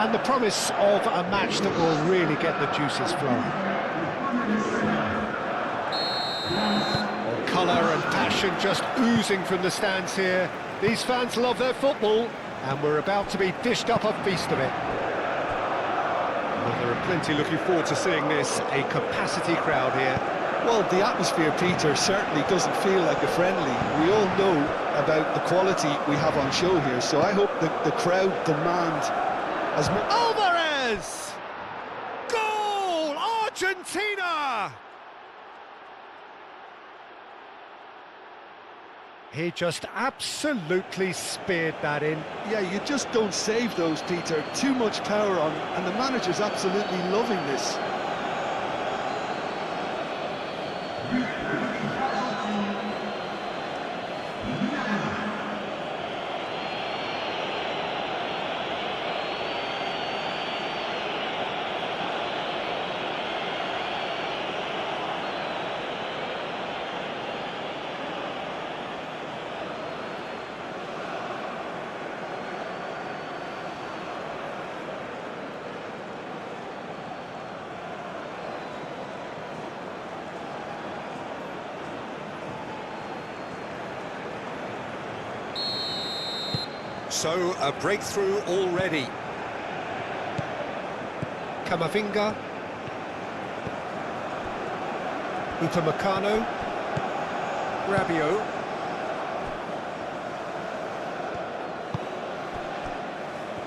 and the promise of a match that will really get the juices flowing. Colour and passion just oozing from the stands here. These fans love their football, and we're about to be dished up a feast of it. Well, there are plenty looking forward to seeing this. A capacity crowd here. Well, the atmosphere, Peter, certainly doesn't feel like a friendly. We all know about the quality we have on show here, so I hope that the crowd demand as much... Alvarez! Goal! Argentina! He just absolutely speared that in. Yeah, you just don't save those, Peter. Too much power on, and the manager's absolutely loving this. So, a breakthrough already. Camavinga. Upamecano. Rabiot.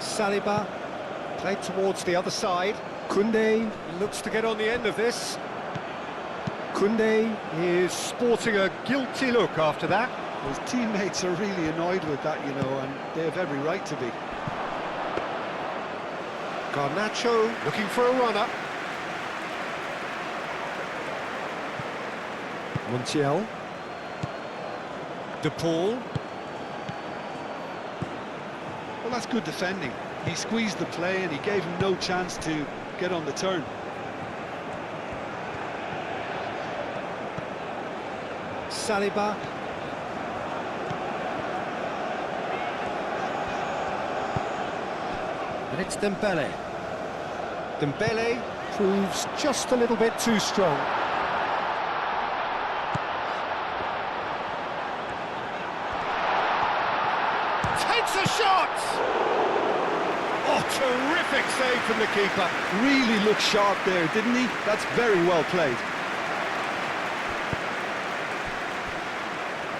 Saliba. Played towards the other side. Koundé Looks to get on the end of this. Koundé is sporting a guilty look after that. His teammates are really annoyed with that, you know, and they have every right to be. Garnacho looking for a runner. Montiel. De Paul. Well, that's good defending. He squeezed the play and he gave him no chance to get on the turn. Saliba. And it's Dembele. Dembele proves just a little bit too strong. Takes a shot! Oh, terrific save from the keeper. Really looked sharp there, didn't he? That's very well played.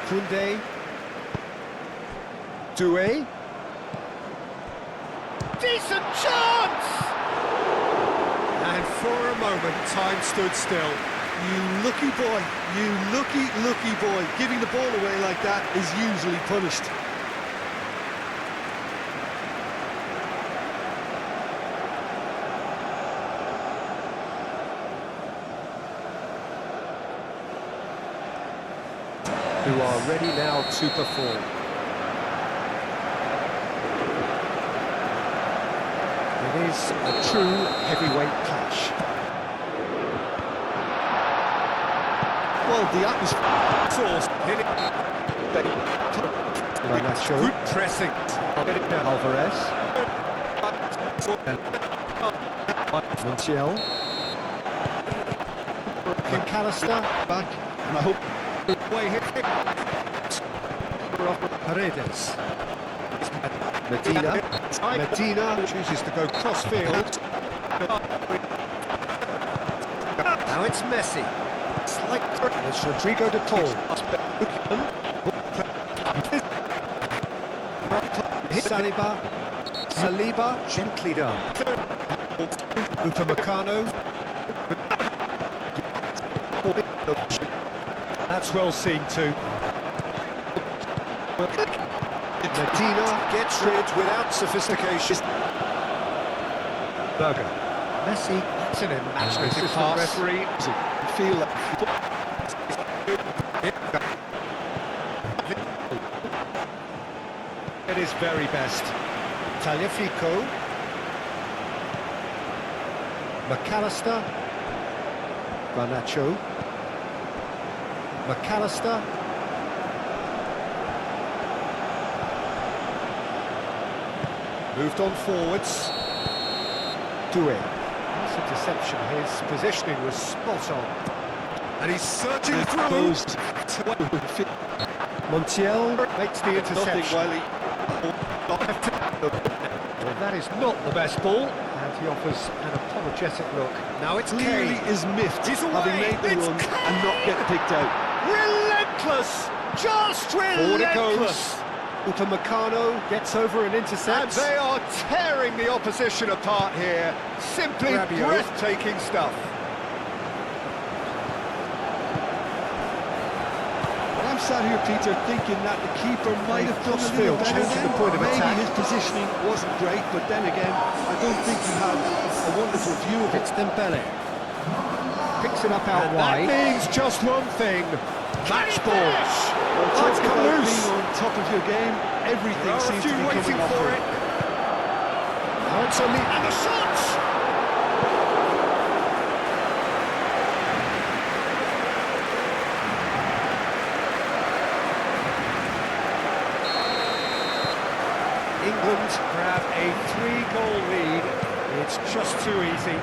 Koundé. Doué. Decent chance! And for a moment, time stood still. You lucky boy, you lucky boy. Giving the ball away like that is usually punished. Who are ready now to perform. It is a true heavyweight clash. Well, the atmosphere... Source, hitting. Garnacho. Good pressing. Alvarez. Montiel. McAllister. back, and I hope... Way hit. Paredes. Medina chooses to go cross-field. Now it's Messi. Slight it's Rodrigo de Paul. Saliba, gently done. Upamecano. That's well seen too. Medina gets rid without sophistication. Berger. Messi, that's an imaginative pass. Referee. Feel that... At his very best. Tagliafico. McAllister. Garnacho. McAllister. Moved on forwards. Doing. That's a deception. His positioning was spot on. And he's searching through. Exposed. Montiel makes the Nothing interception. while he... Well, that is not the best ball, and he offers an apologetic look. Now it's Clearly Kane. is miffed, He's having away. made the It's run Kane. and not get picked out. Relentless! Just Forward it relentless! goes. Upamecano gets over and And intercepts. they are tearing the opposition apart here. Simply Rabiot. breathtaking stuff. Well, I'm sat here, Peter, thinking that the keeper might have done a little Crossfield, better changing then. the point of Maybe attack. his positioning wasn't great, but then again, I don't think he had a wonderful view of it. It's Dembele. Picks it up out And wide. that means just one thing. Match ball. Well, Oh, it's talk come about loose. being on top of your game, everything There are a seems to few be waiting coming off for him. it. Now it's only... And the shots! England grab a 3-goal lead. It's just too easy.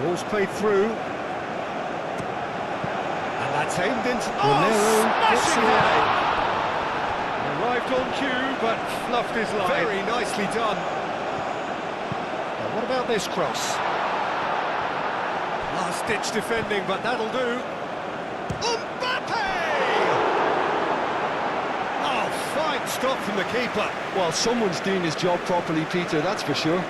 Ball's played through. And that's aimed into... Oh, gets smashing it header. out. Arrived on cue, but fluffed his line. Very nicely done. Now, what about this cross? Last-ditch defending, but that'll do. Mbappe! Oh, fine stop from the keeper. Well, someone's doing his job properly, Peter, that's for sure.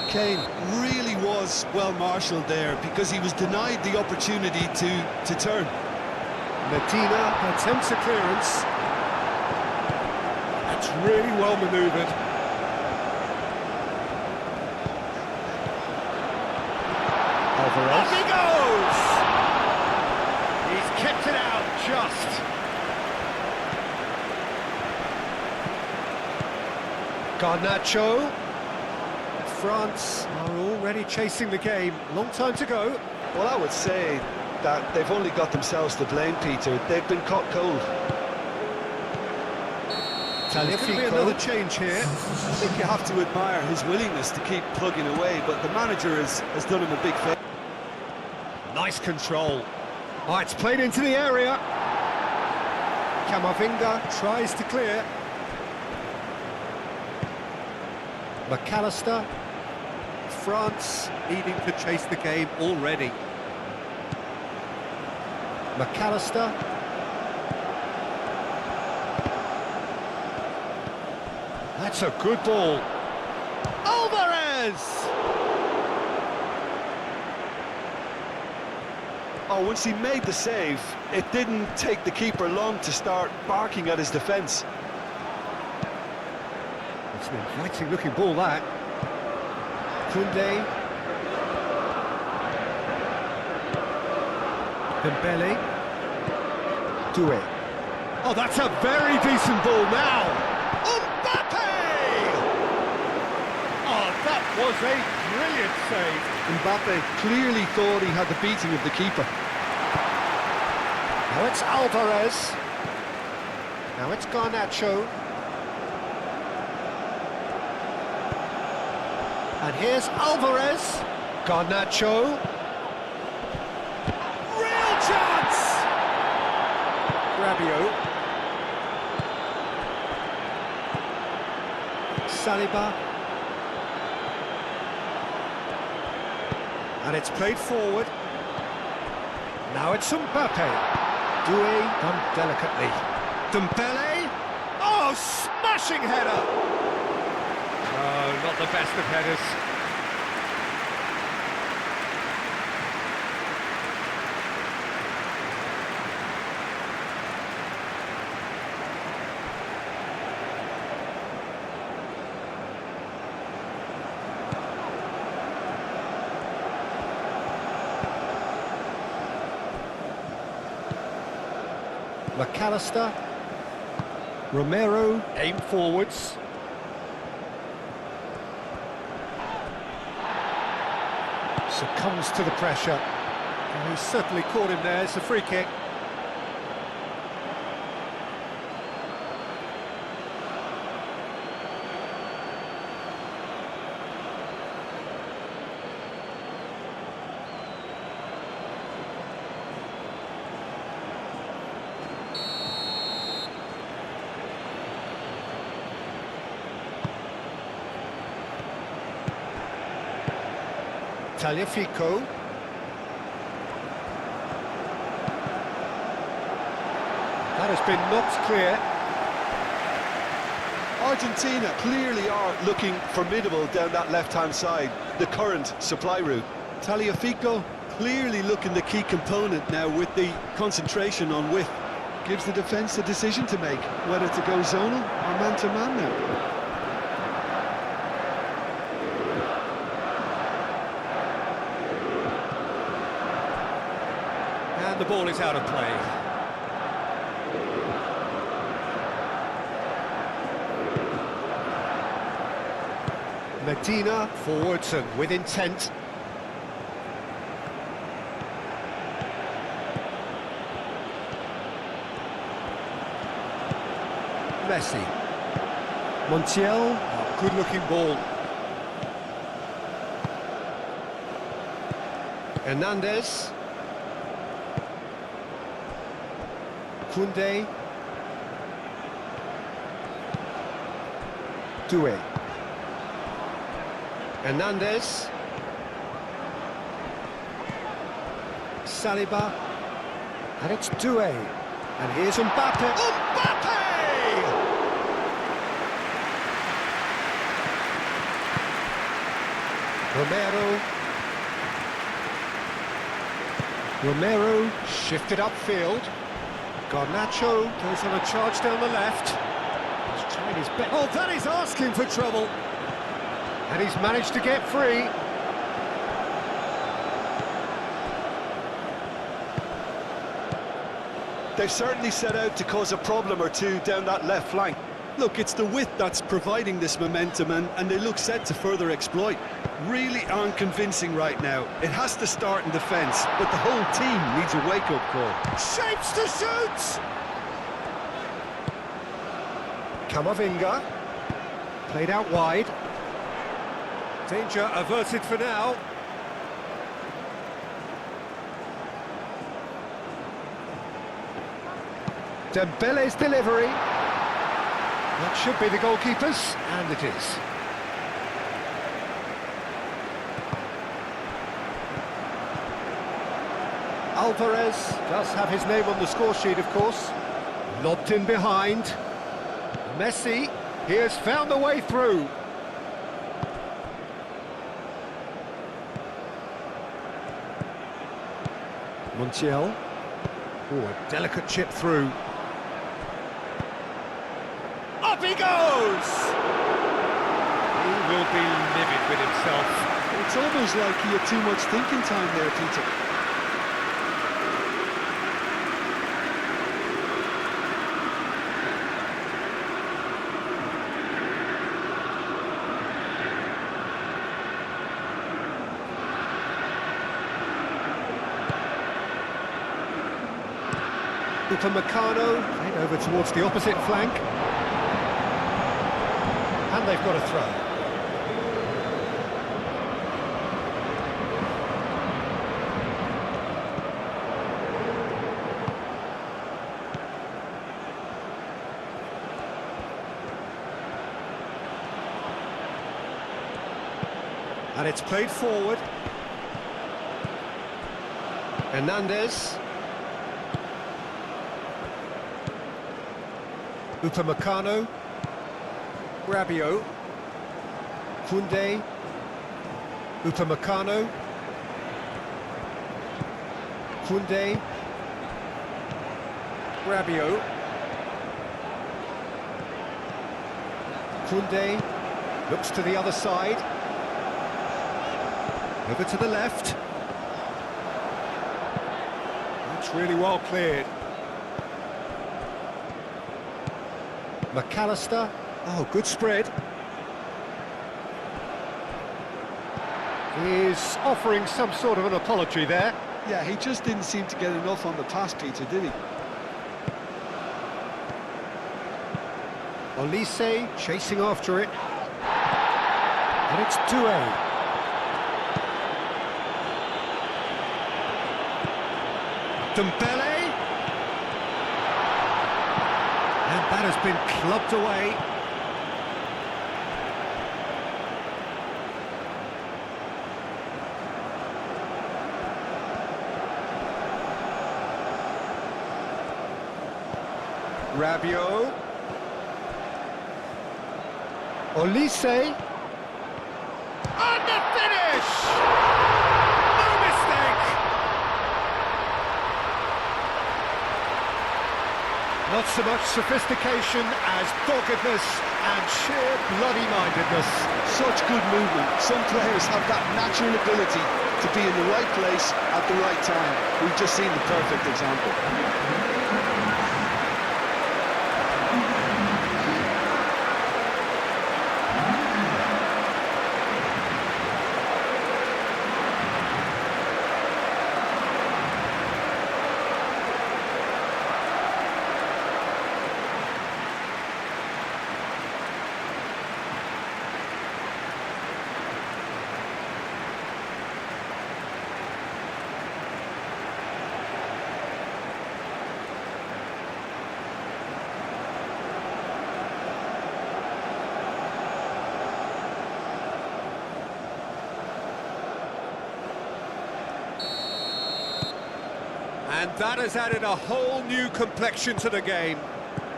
Kane really was well marshalled there because he was denied the opportunity to turn. Medina attempts a clearance. That's really well manoeuvred. Alvarez. Off he goes! He's kept it out just. Garnacho. France are already chasing the game. Long time to go. Well, I would say that they've only got themselves to blame, Peter. They've been caught cold. There's going to be another change here. I think you have to admire his willingness to keep plugging away, but the manager has done him a big favour. Nice control. Oh, it's played into the area. Camavinga tries to clear. McAllister. France needing to chase the game already. McAllister. That's a good ball. Alvarez! Oh, once he made the save, it didn't take the keeper long to start barking at his defence. It's an inviting looking ball, that. Koundé. Dembele. Doué. Oh, that's a very decent ball now. Mbappe! Oh, that was a brilliant save. Mbappe clearly thought he had the beating of the keeper. Now it's Alvarez. Now it's Garnacho. And here's Alvarez. Garnacho. Real chance! Rabiot. Saliba. And it's played forward. Now it's Mbappe. Doué done delicately. Dembele. Oh, smashing header! Oh, not the best of headers. McAllister. Romero, aim forwards. Succumbs to the pressure. And he's certainly caught him there. It's a free kick. Tagliafico. That has been knocked clear. Argentina clearly are looking formidable down that left-hand side, the current supply route. Tagliafico clearly looking the key component now with the concentration on width. Gives the defence a decision to make, whether to go zonal or man-to-man now. And the ball is out of play. Medina forwards and with intent. Messi. Montiel, oh, good-looking ball. Hernandez. Koundé. Doué. Hernandez. Saliba. And it's Doué. And here's Mbappe. Mbappe! Romero shifted upfield. Garnacho goes on a charge down the left. He's trying his best. Oh, that is asking for trouble. And he's managed to get free. They've certainly set out to cause a problem or two down that left flank. Look, it's the width that's providing this momentum, and they look set to further exploit. Really aren't convincing right now. It has to start in defence, but the whole team needs a wake-up call. Shapes to shoot! Camavinga. Played out wide. Danger averted for now. Dembele's delivery. That should be the goalkeeper's, and it is. Alvarez does have his name on the score sheet, of course. Lobbed in behind. Messi, he has found the way through. Montiel. Oh, a delicate chip through. Up he goes! He will be livid with himself. It's almost like he had too much thinking time there, Peter. Upamecano played over towards the opposite flank. And they've got a throw. And it's played forward. Hernandez. Upamecano. Rabiot. Koundé. Upamecano. Koundé. Rabiot. Koundé looks to the other side. Over to the left. That's really well cleared. McAllister. Oh, good spread. He's offering some sort of an apology there. Yeah, he just didn't seem to get enough on the pass, Peter, did he? Olise chasing after it. And it's Doué. Dembele. And that has been clubbed away. Rabiot. Olise. And the finish! No mistake! Not so much sophistication as doggedness and sheer bloody-mindedness. Such good movement. Some players have that natural ability to be in the right place at the right time. We've just seen the perfect example. And that has added a whole new complexion to the game.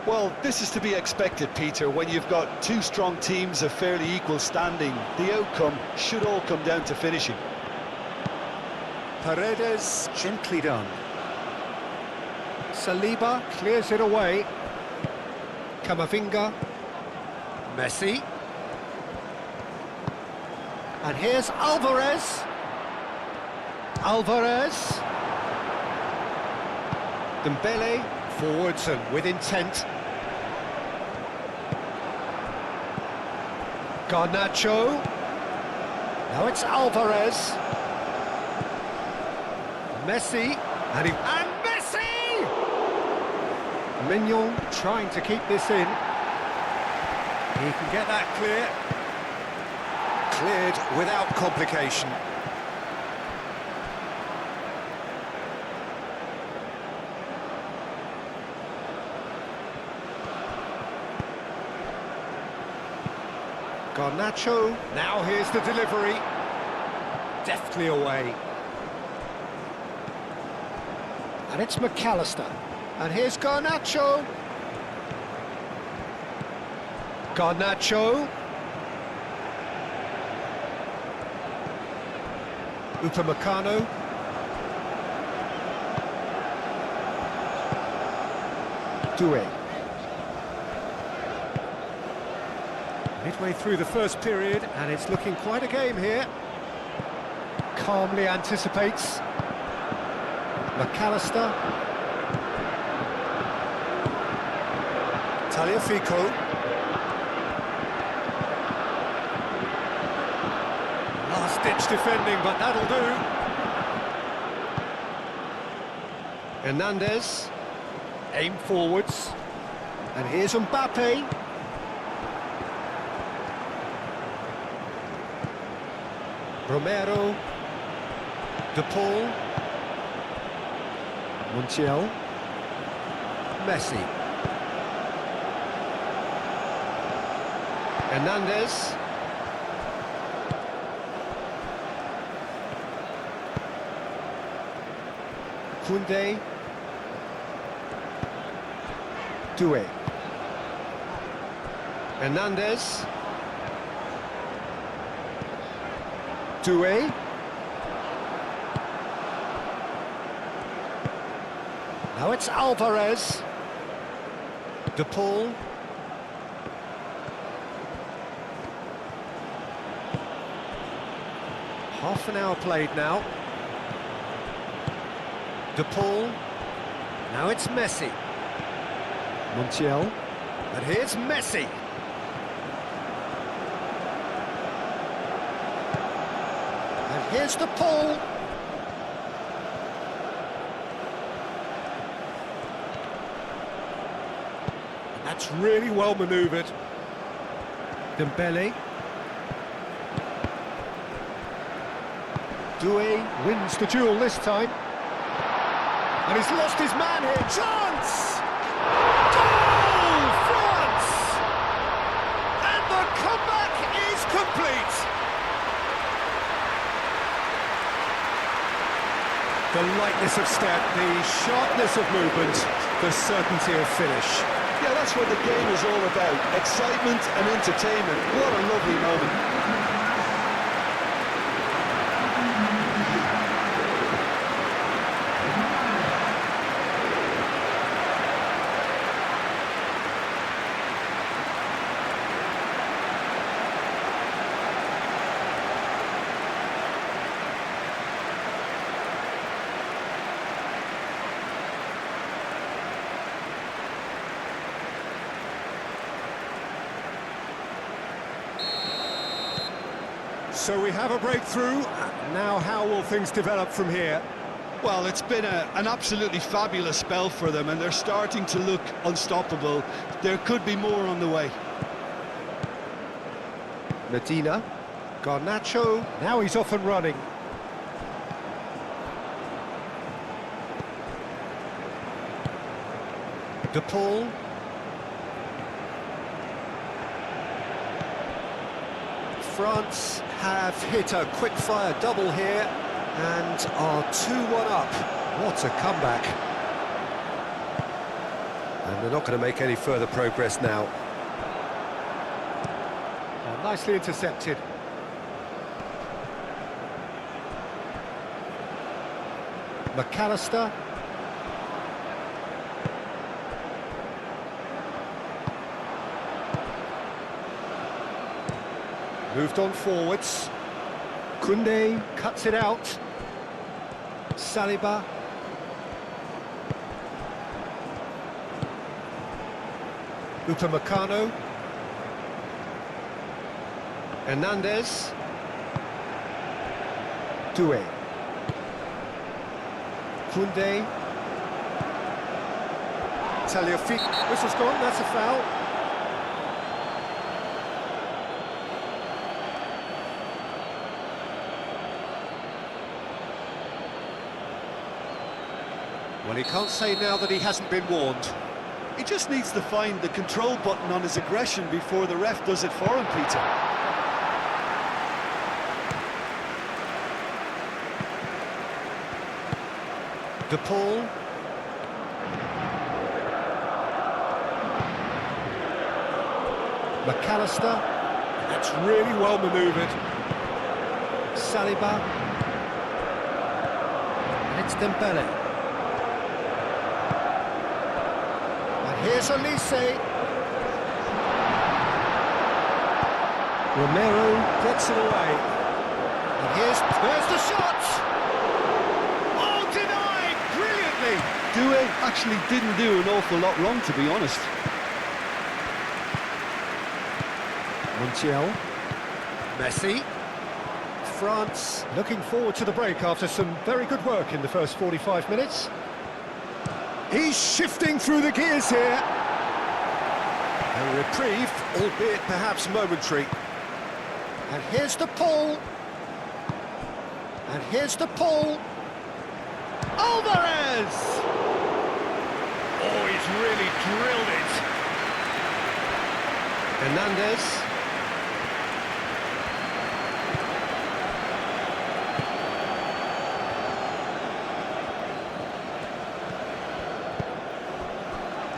Well, this is to be expected, Peter, when you've got two strong teams of fairly equal standing. The outcome should all come down to finishing. Paredes, gently done. Saliba clears it away. Camavinga. Messi. And here's Alvarez. Alvarez. Dembele, forwards and with intent. Garnacho. Now it's Alvarez. Messi. And Messi! Mignon trying to keep this in. He can get that clear. Cleared without complication. Garnacho, now here's the delivery. Deftly away. And it's McAllister. And here's Garnacho. Garnacho. Upamecano. Doué. Midway through the first period, and it's looking quite a game here. Calmly anticipates. McAllister. Tagliafico. Last-ditch defending, but that'll do. Hernandez. Aim forwards. And here's Mbappe. Romero, De Paul, Montiel, Messi, Hernandez, Koundé, Doué, Hernandez, Doué. Now it's Alvarez. De Paul. Half an hour played now. De Paul. Now it's Messi. Montiel. And here's Messi. And here's the pull. And that's really well manoeuvred. Dembele. Doué wins the duel this time. And he's lost his man here. Chance! Goal! France! And the comeback is complete. The lightness of step, the sharpness of movement, the certainty of finish. Yeah, that's what the game is all about. Excitement and entertainment. What a lovely moment. So we have a breakthrough. Now how will things develop from here? Well, it's been an absolutely fabulous spell for them, and they're starting to look unstoppable. There could be more on the way. Medina. Garnacho. Now he's off and running. De Paul. France have hit a quick-fire double here and are 2-1 up. What a comeback. And they're not going to make any further progress now. Oh, nicely intercepted. McAllister. Moved on forwards. Koundé cuts it out. Saliba. Upamecano. Hernandez. Doué. Koundé. Tagliafico. Whistle's gone, that's a foul. Well, he can't say now that he hasn't been warned. He just needs to find the control button on his aggression before the ref does it for him, Peter. De Paul. McAllister. That's really well manoeuvred. Saliba. And it's Dembele. Here's Elise. Romero gets it away. And there's the shot! Oh, denied! Brilliantly! Doué actually didn't do an awful lot wrong, to be honest. Montiel. Messi. France looking forward to the break after some very good work in the first 45 minutes. He's shifting through the gears here. A reprieve, albeit perhaps momentary. And here's the pull. And here's the pull. Alvarez! Oh, he's really drilled it. Hernandez.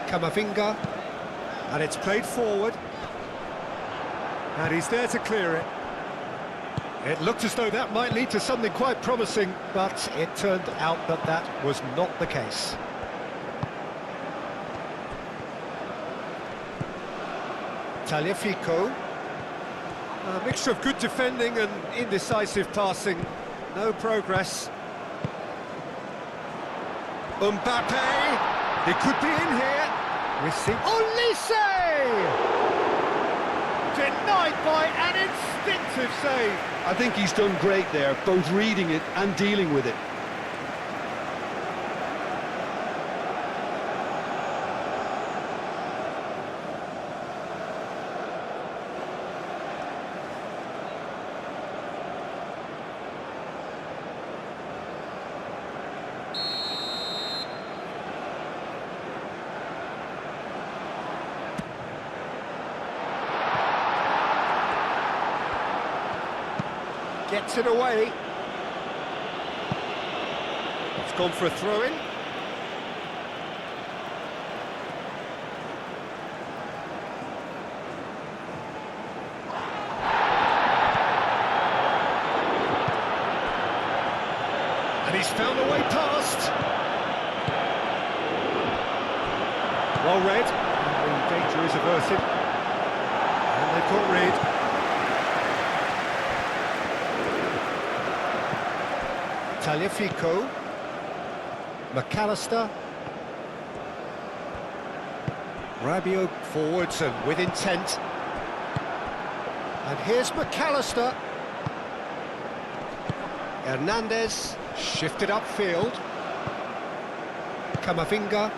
Camavinga, and it's played forward, and he's there to clear it. It looked as though that might lead to something quite promising, but it turned out that that was not the case. Tagliafico, a mixture of good defending and indecisive passing, no progress. Mbappe, he could be in here. Olise! Denied by an instinctive save. I think he's done great there, both reading it and dealing with it. Gets it away. It's gone for a throw-in. And he's found a way past. Well read. And the danger is averted. And they've got rid. Tagliafico, McAllister, Rabiot forwards and with intent, and here's McAllister, Hernandez, shifted upfield, Camavinga,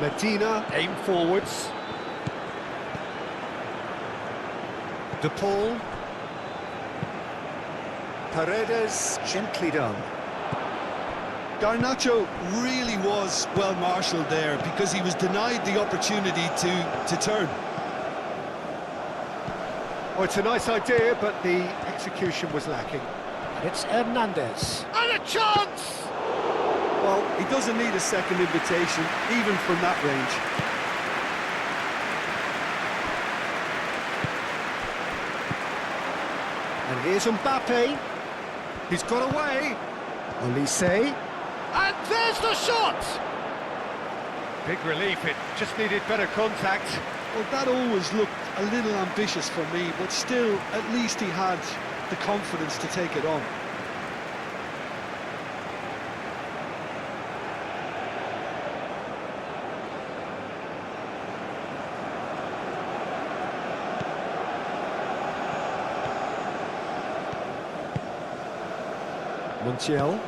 Medina, aim forwards, De Paul, Paredes, gently done. Garnacho really was well marshalled there because he was denied the opportunity to turn. Oh, it's a nice idea, but the execution was lacking. And it's Hernandez. And a chance! Well, he doesn't need a second invitation, even from that range. And here's Mbappe. He's got away. Olise. And there's the shot! Big relief, it just needed better contact. Well, that always looked a little ambitious for me, but still, at least he had the confidence to take it on. Montiel.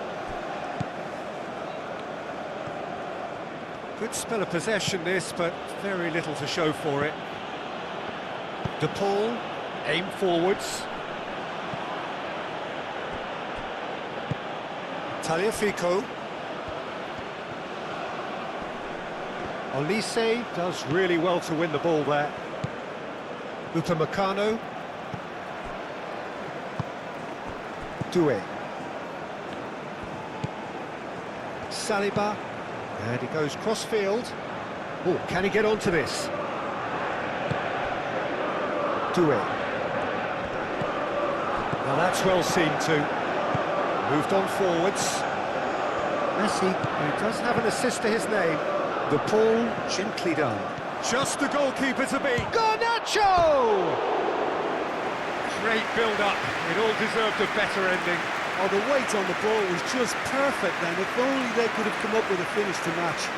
Good spell of possession this, but very little to show for it. De Paul, aim forwards. Tagliafico. Olise does really well to win the ball there. Upamecano. Doué. Saliba, and he goes cross-field. Oh, can he get onto this? Doué. Now that's well seen too. Moved on forwards. Messi, who does have an assist to his name. De Paul, gently done. Just the goalkeeper to beat. Garnacho! Great build-up. It all deserved a better ending. Oh, the weight on the ball was just perfect then. If only they could have come up with a finish to match.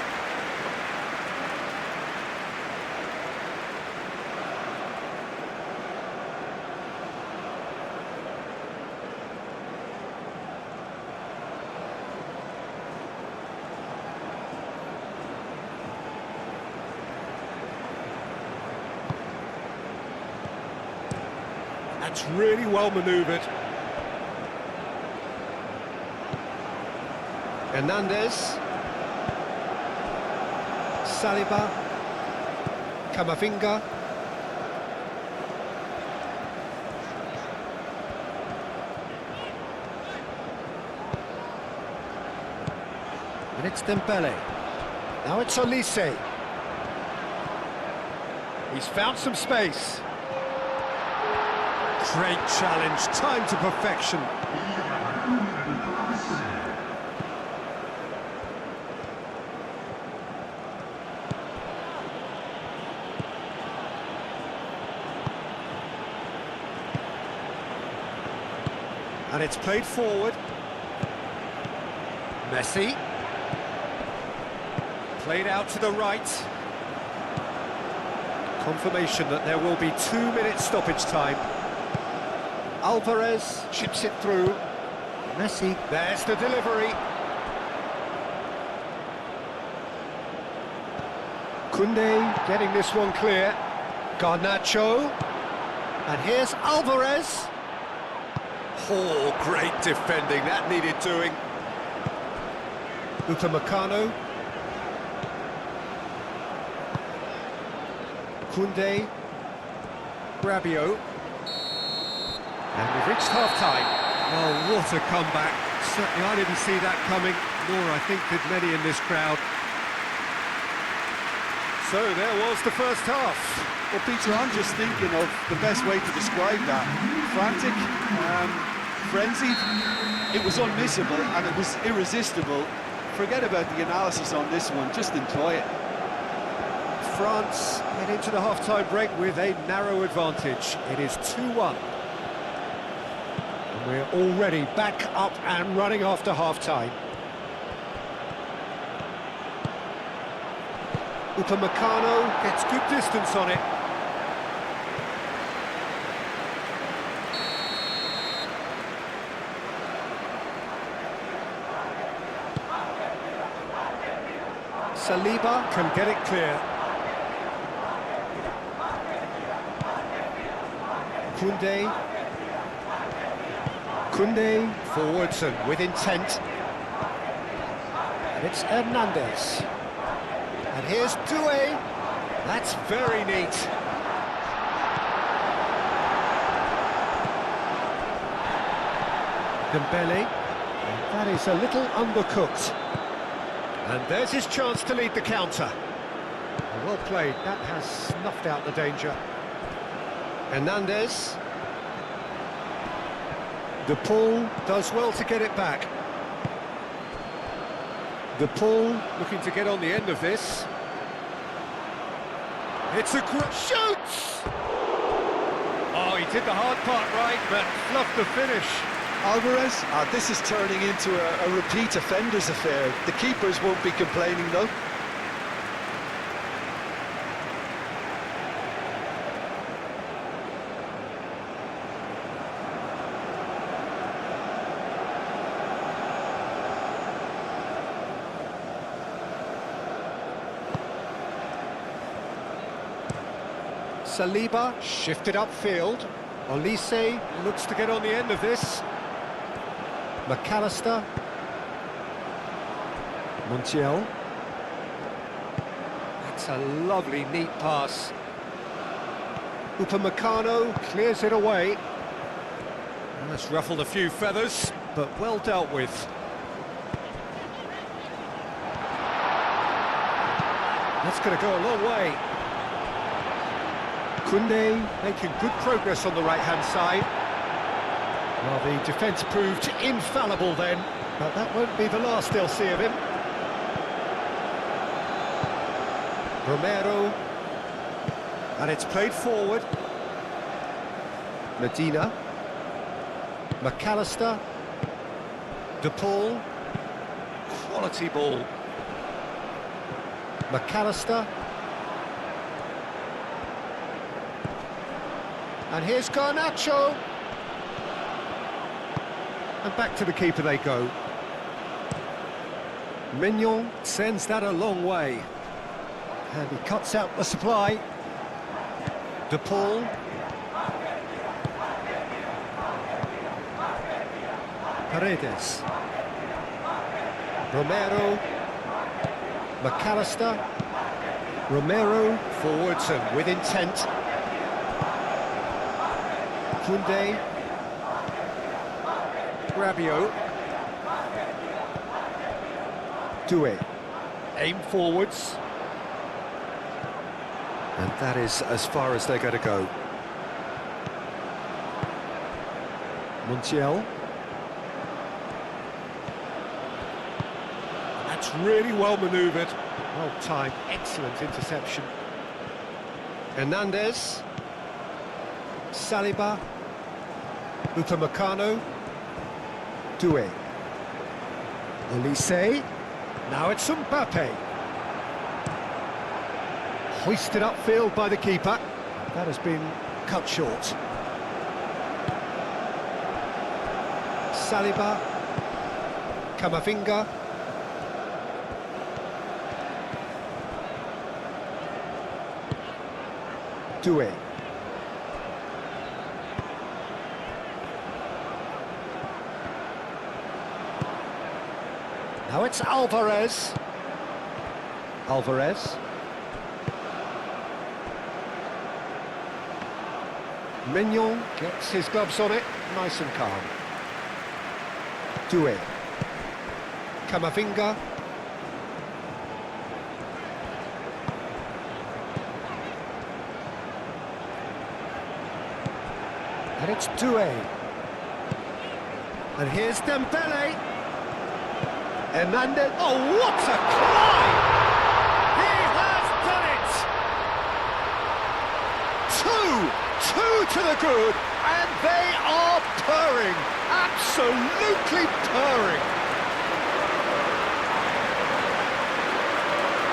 That's really well manoeuvred. Hernandez, Saliba, Camavinga, and it's Dembele. Now it's Olise. He's found some space. Great challenge, time to perfection. And it's played forward. Messi. Played out to the right. Confirmation that there will be 2 minutes stoppage time. Alvarez chips it through. Messi, there's the delivery. Koundé getting this one clear. Garnacho. And here's Alvarez. Oh, great defending, that needed doing. Upamecano. Koundé. Rabiot. And we've reached half-time. Oh, what a comeback. Certainly I didn't see that coming, nor I think did many in this crowd. So there was the first half. Well, Peter, I'm just thinking of the best way to describe that. Frantic, frenzied. It was unmissable and it was irresistible. Forget about the analysis on this one, just enjoy it. France head into the half-time break with a narrow advantage. It is 2-1. And we're already back up and running after half-time. Upamecano gets good distance on it. Saliba can get it clear. Koundé forwards and with intent. And it's Hernandez. And here's Doué. That's very neat. Dembele. And that is a little undercooked. And there's his chance to lead the counter. Well played, that has snuffed out the danger. Hernandez. De Paul does well to get it back. De Paul looking to get on the end of this. It's a great shoots! Oh, he did the hard part right, but fluffed the finish. Alvarez, this is turning into a repeat offenders affair. The keepers won't be complaining though. Saliba shifted upfield. Olise looks to get on the end of this. McAllister. Montiel. That's a lovely, neat pass. Upamecano clears it away. And that's ruffled a few feathers, but well dealt with. That's going to go a long way. Koundé making good progress on the right-hand side. Well, the defence proved infallible then, but that won't be the last they'll see of him. Romero. And it's played forward. Medina. McAllister. De Paul. Quality ball. McAllister. And here's Garnacho. And back to the keeper they go. Mignon sends that a long way. And he cuts out the supply. De Paul. Paredes. Romero. McAllister. Romero forwards and with intent. Koundé. Rabiot. Doué. Aim forwards. And that is as far as they're going to go. Montiel. That's really well manoeuvred. Well timed, excellent interception. Hernandez. Saliba. Upamecano. Doué. Olise. Now it's Mbappe. Hoisted upfield by the keeper. That has been cut short. Saliba. Camavinga. Doué. Now it's Alvarez. Alvarez. Mignon gets his gloves on it, nice and calm. Doué. Camavinga. And it's Doué. And here's Dembele. Hernandez. Oh, what a climb! He has done it! Two to the good, and they are purring. Absolutely purring.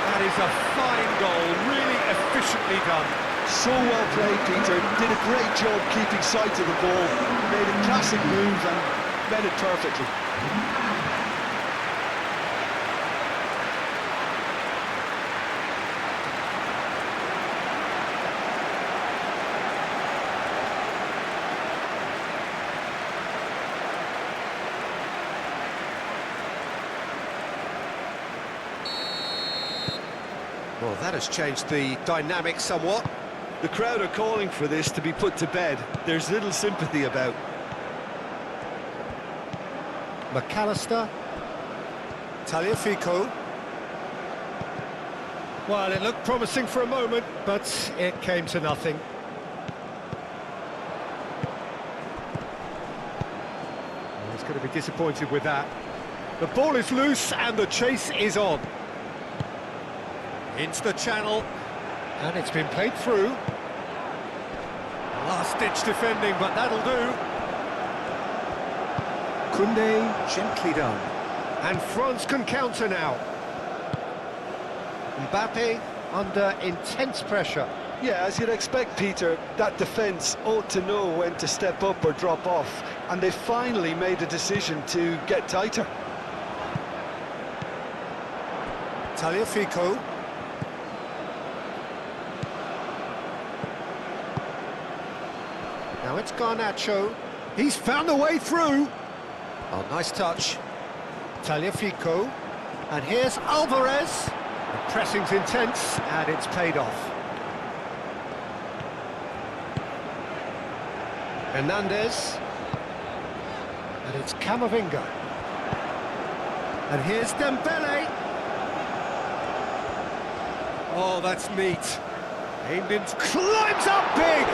That is a fine goal, really efficiently done. So well played, Peter. Did a great job keeping sight of the ball. Made a classic move and met it perfectly. Well, that has changed the dynamic somewhat. The crowd are calling for this to be put to bed. There's little sympathy about. McAllister. Tagliafico. Well, it looked promising for a moment, but it came to nothing. Well, he's going to be disappointed with that. The ball is loose and the chase is on. Into the channel, and it's been played through. Last-ditch defending, but that'll do. Koundé, gently done. And France can counter now. Mbappe under intense pressure. Yeah, as you'd expect, Peter, that defence ought to know when to step up or drop off, and they finally made a decision to get tighter. Tagliafico. Now it's Garnacho. He's found a way through. Oh, nice touch. Tagliafico. And here's Alvarez. The pressing's intense, and it's paid off. Hernandez. And it's Camavinga. And here's Dembele. Oh, that's neat. Aimed in, climbs up big!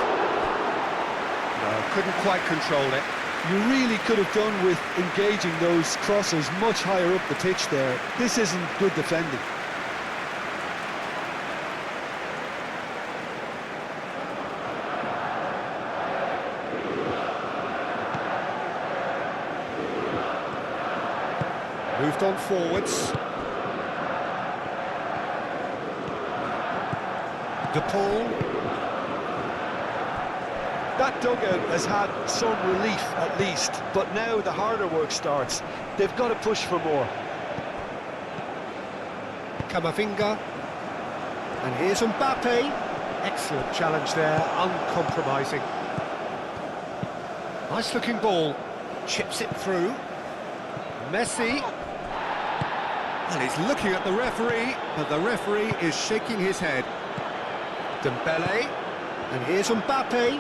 No, couldn't quite control it. You really could have done with engaging those crosses much higher up the pitch there. This isn't good defending. Moved on forwards. De Paul. That dugout has had some relief at least, but now the harder work starts. They've got to push for more. Camavinga. And here's Mbappe. Excellent challenge there, uncompromising. Nice looking ball. Chips it through. Messi. And he's looking at the referee, but the referee is shaking his head. Dembele. And here's Mbappe.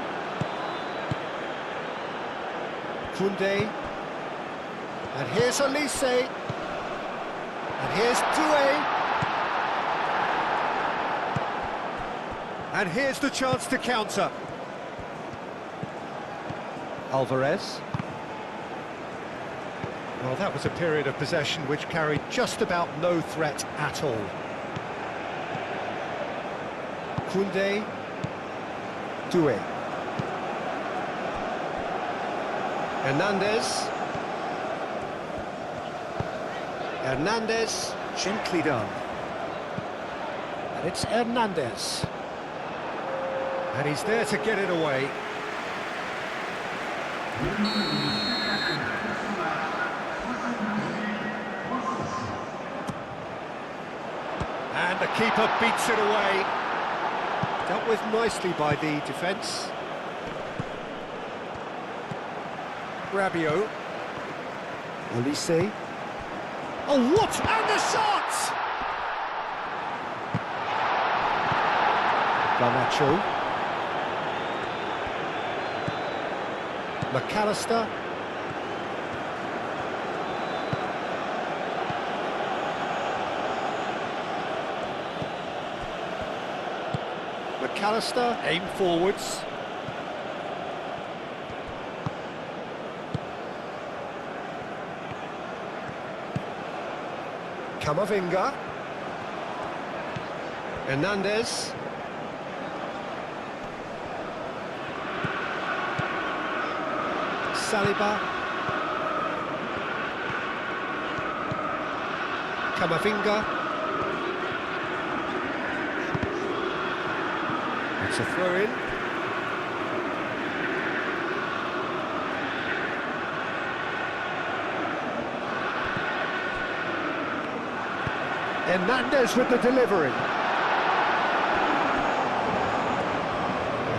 Koundé. And here's Olise. And here's Doué. And here's the chance to counter. Alvarez. Well, that was a period of possession which carried just about no threat at all. Koundé. Doué. Hernandez. Hernandez, gently done. And it's Hernandez. And he's there to get it away. And the keeper beats it away. Dealt with nicely by the defence. Rabiot. Olise. Oh, what? And the shot! Garnacho. McAllister. McAllister, aim forwards. Camavinga. Hernandez. Saliba. Camavinga. It's a throw-in. Hernandez with the delivery.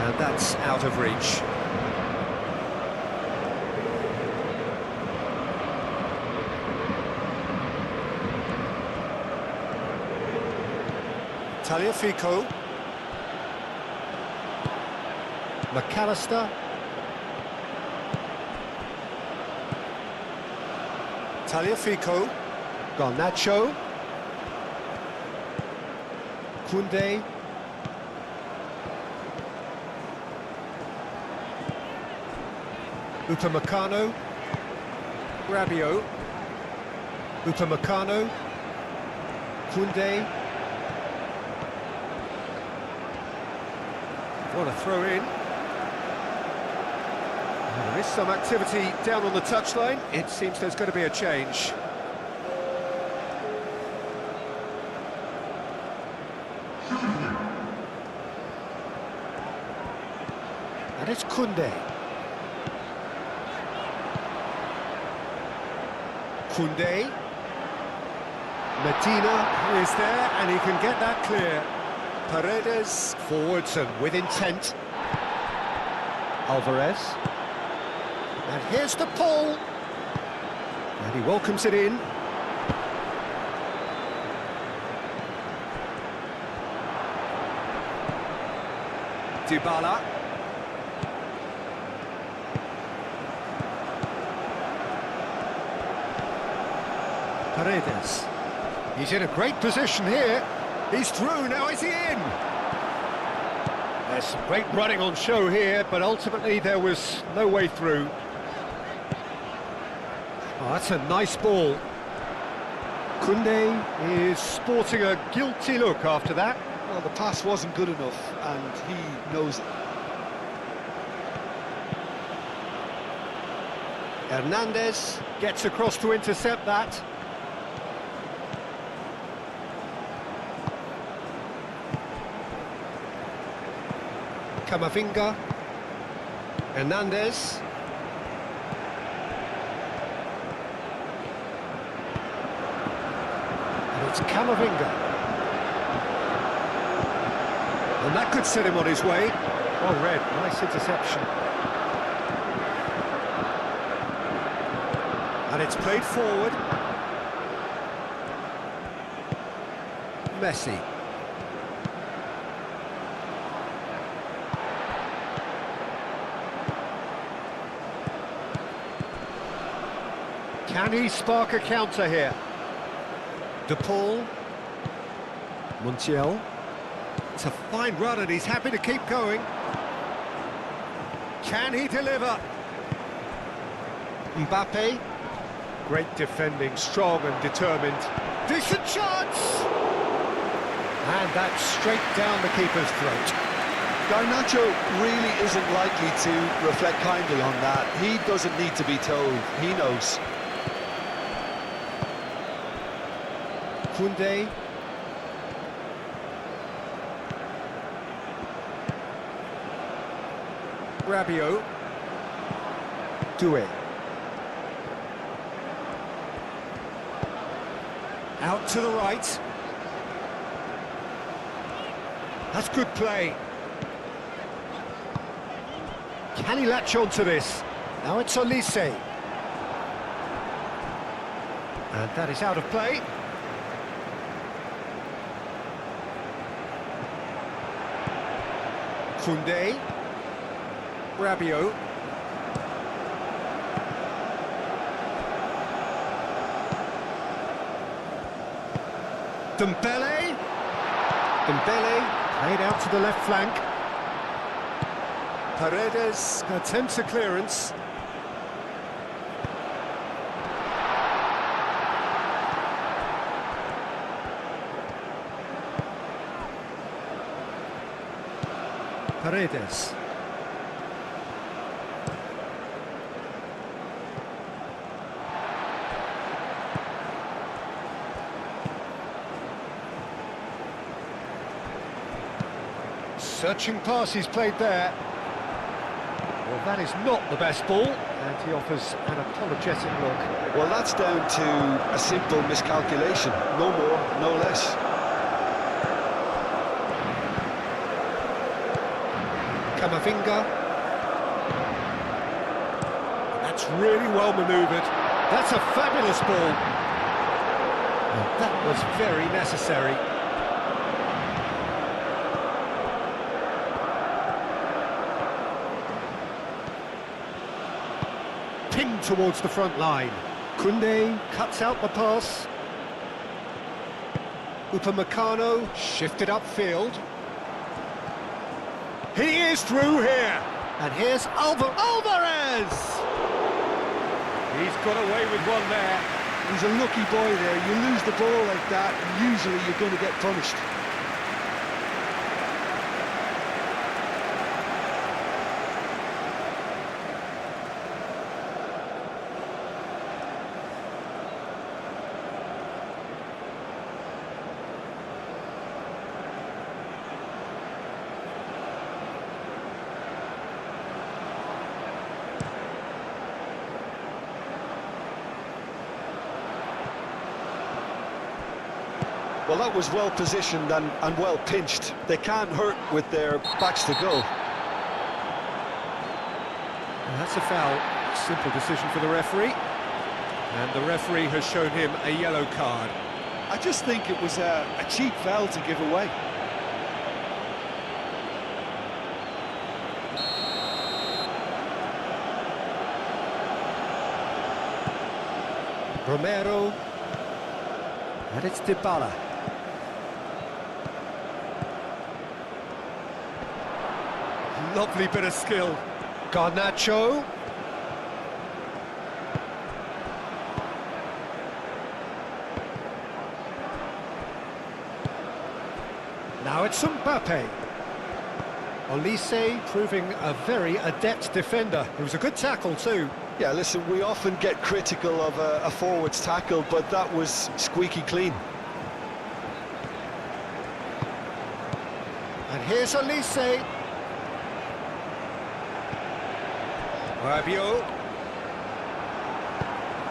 And that's out of reach. Tagliafico. McAllister. Tagliafico. Garnacho. Koundé. Upamecano. Rabiot. Upamecano. Koundé. What a throw in. Well, there is some activity down on the touchline. It seems there's going to be a change. And it's Koundé. Koundé. Medina is there and he can get that clear. Paredes forwards and with intent. Alvarez. And here's the pull. And he welcomes it in. Dybala. Paredes. He's in a great position here. He's through, now is he in? There's some great running on show here, but ultimately there was no way through. Oh, that's a nice ball. Koundé is sporting a guilty look after that. Well, the pass wasn't good enough, and he knows it. Hernandez gets across to intercept that. Camavinga. Hernandez. And it's Camavinga. And that could set him on his way. Well read, nice interception. And it's played forward. Messi. Can he spark a counter here? De Paul. Montiel. It's a fine run and he's happy to keep going. Can he deliver? Mbappe. Great defending, strong and determined. Decent chance! And that's straight down the keeper's throat. Garnacho really isn't likely to reflect kindly on that. He doesn't need to be told, he knows. Koundé. Rabiot. Doué. Out to the right. That's good play. Can he latch on to this? Now it's Olise. And that is out of play. Koundé. Rabiot. Dembele. Dembele played out to the left flank. Paredes attempts a clearance. Paredes. Searching pass he's played there. Well, that is not the best ball, and he offers an apologetic look. Well, that's down to a simple miscalculation. No more, no less. Camavinga. That's really well manoeuvred. That's a fabulous ball. Well, that was very necessary. Pinged towards the front line. Koundé cuts out the pass. Upamecano shifted upfield. He is through here. And here's Alvarez. He's got away with one there. He's a lucky boy there. You lose the ball like that, and usually you're going to get punished. Well, that was well positioned and well pinched. They can't hurt with their backs to goal. And that's a foul. Simple decision for the referee. And the referee has shown him a yellow card. I just think it was a cheap foul to give away. Romero. And it's Dybala. Lovely bit of skill. Garnacho. Now it's Mbappe. Olise proving a very adept defender. It was a good tackle too. Yeah, listen, we often get critical of a forward's tackle, but that was squeaky clean. And here's Olise. Rabiot.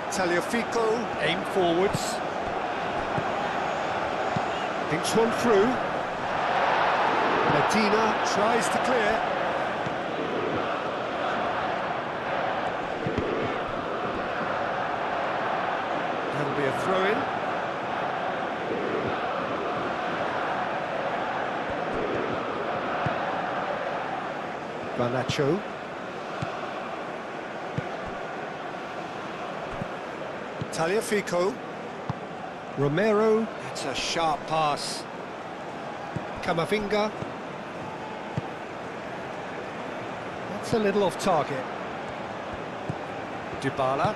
Tagliafico, aim forwards. Thinks one through. Medina tries to clear. That'll be a throw-in. Garnacho. Tagliafico. Romero. It's a sharp pass. Camavinga. That's a little off target. Dybala.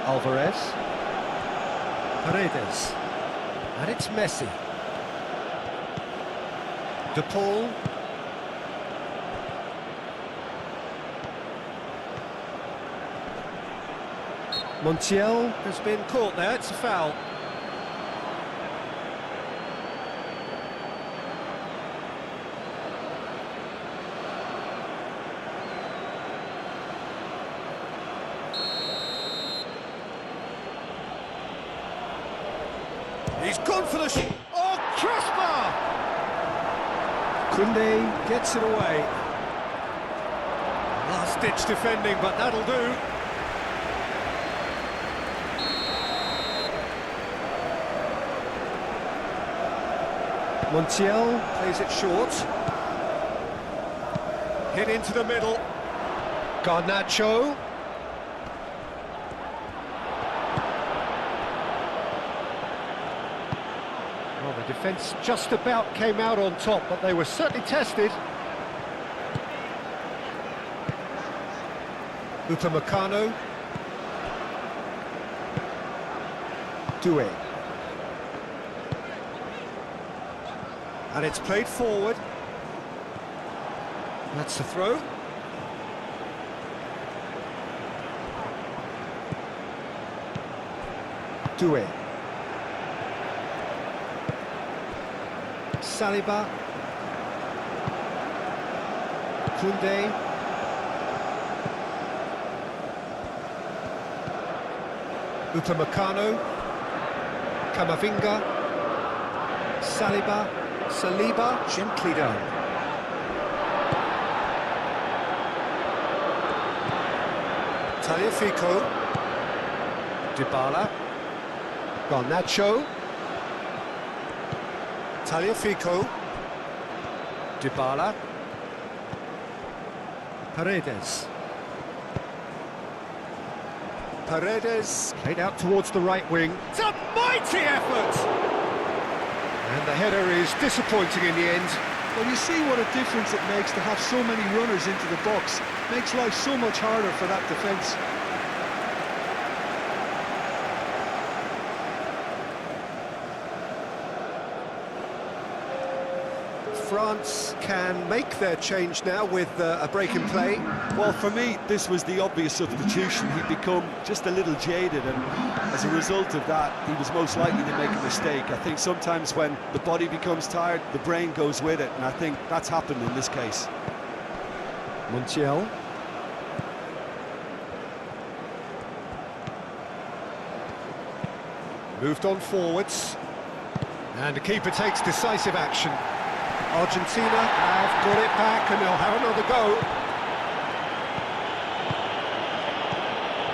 Alvarez. Paredes. And it's Messi. De Paul. Montiel has been caught there, it's a foul. He's gone for the oh, crossbar! Koundé gets it away. Last-ditch defending, but that'll do. Montiel plays it short. Hit into the middle. Garnacho. Well, the defence just about came out on top, but they were certainly tested. Upamecano. Doué. And it's played forward. That's the throw. Doué. Saliba. Koundé. Upamecano. Camavinga. Saliba, gently done. Tagliafico. Dybala. Garnacho. Tagliafico. Dybala. Paredes played out towards the right wing. It's a mighty effort! And the header is disappointing in the end. Well, you see what a difference it makes to have so many runners into the box. Makes life so much harder for that defence. France can make their change now with a break in play. Well, for me, this was the obvious substitution. He'd become just a little jaded, and as a result of that, he was most likely to make a mistake. I think sometimes when the body becomes tired, the brain goes with it, and I think that's happened in this case. Montiel. Moved on forwards. And the keeper takes decisive action. Argentina have got it back and they'll have another go.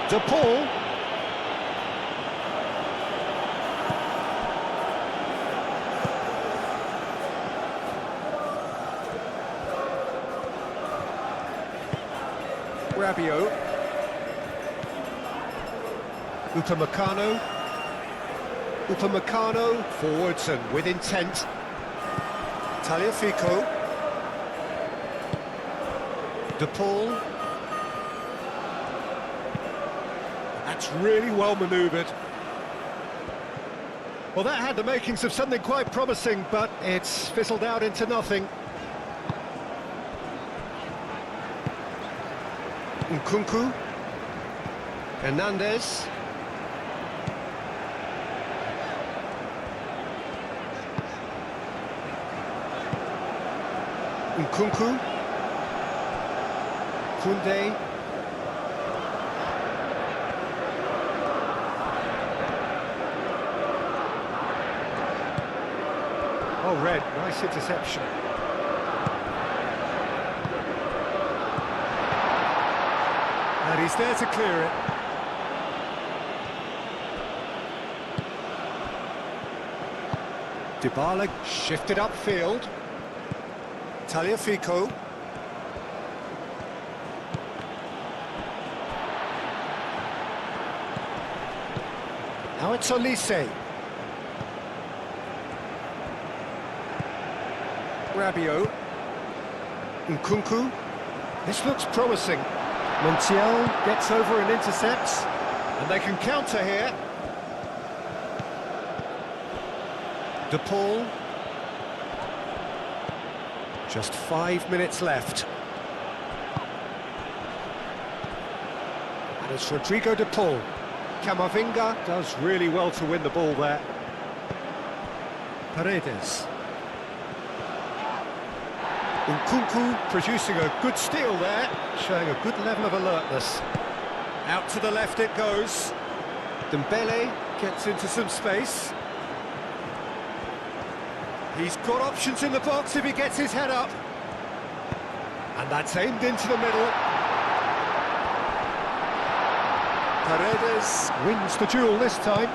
De Paul. Rabiot. Upamecano forwards and with intent. Tagliafico. De Paul. That's really well manoeuvred. Well, that had the makings of something quite promising, but it's fizzled out into nothing. Nkunku. Hernandez. Nkunku. Koundé. Oh, red, nice interception. And he's there to clear it. Dybala shifted upfield. Tagliafico. Now it's Olise. Rabiot. Nkunku. This looks promising. Montiel gets over and intercepts. And they can counter here. De Paul. Just 5 minutes left. And it's Rodrigo De Paul. Camavinga does really well to win the ball there. Paredes. Nkunku producing a good steal there, showing a good level of alertness. Out to the left it goes. Dembele gets into some space. He's got options in the box if he gets his head up. And that's aimed into the middle. Paredes wins the duel this time.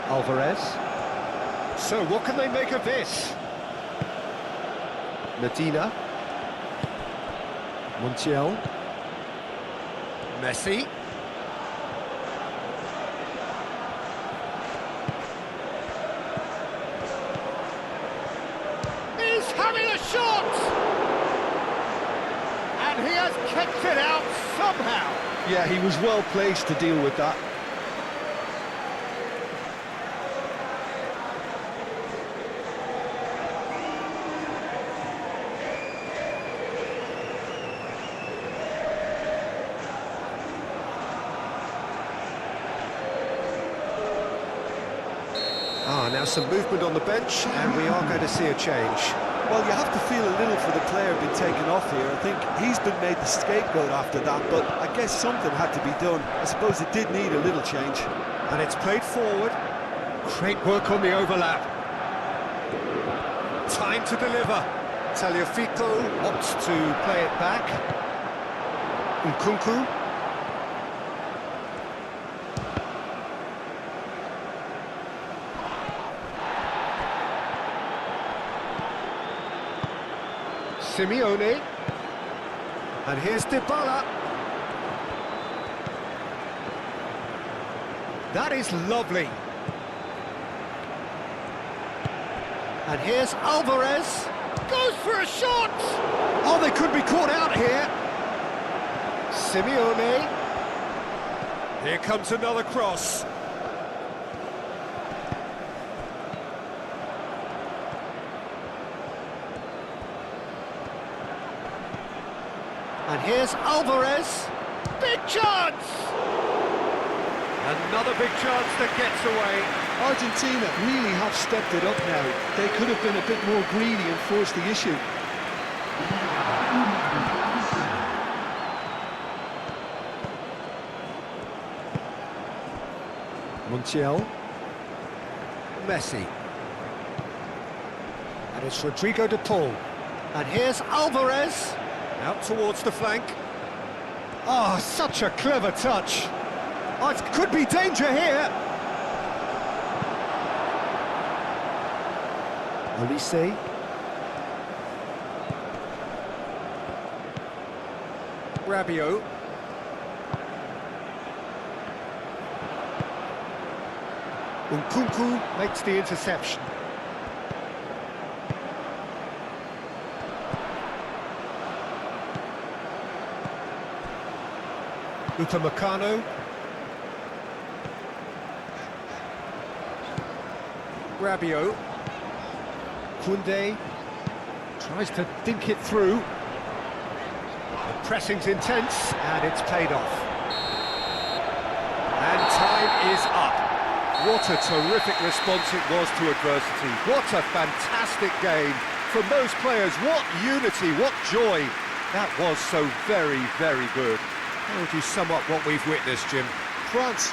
Alvarez. So what can they make of this? Medina. Montiel. Messi. He's having a shot! And he has kept it out somehow. Yeah, he was well placed to deal with that. Now some movement on the bench, and we are going to see a change. Well, you have to feel a little for the player being taken off here. I think he's been made the scapegoat after that, but I guess something had to be done. I suppose it did need a little change. And it's played forward. Great work on the overlap. Time to deliver. Tagliafico opts to play it back. Nkunku. Simeone, and here's Dybala. That is lovely. And here's Alvarez. Goes for a shot! Oh, they could be caught out here. Simeone. Here comes another cross. And here's Alvarez. Big chance! Another big chance that gets away. Argentina really have stepped it up now. They could have been a bit more greedy and forced the issue. Montiel. Messi. And it's Rodrigo de Paul. And here's Alvarez. Out towards the flank. Oh, such a clever touch. Oh, it could be danger here. Olise. Rabiot. Nkunku makes the interception. Upamecano. Rabiot. Koundé tries to dink it through. The pressing's intense, and it's paid off. And time is up. What a terrific response it was to adversity. What a fantastic game from those players. What unity, what joy. That was so very, very good. How would you sum up what we've witnessed, Jim? France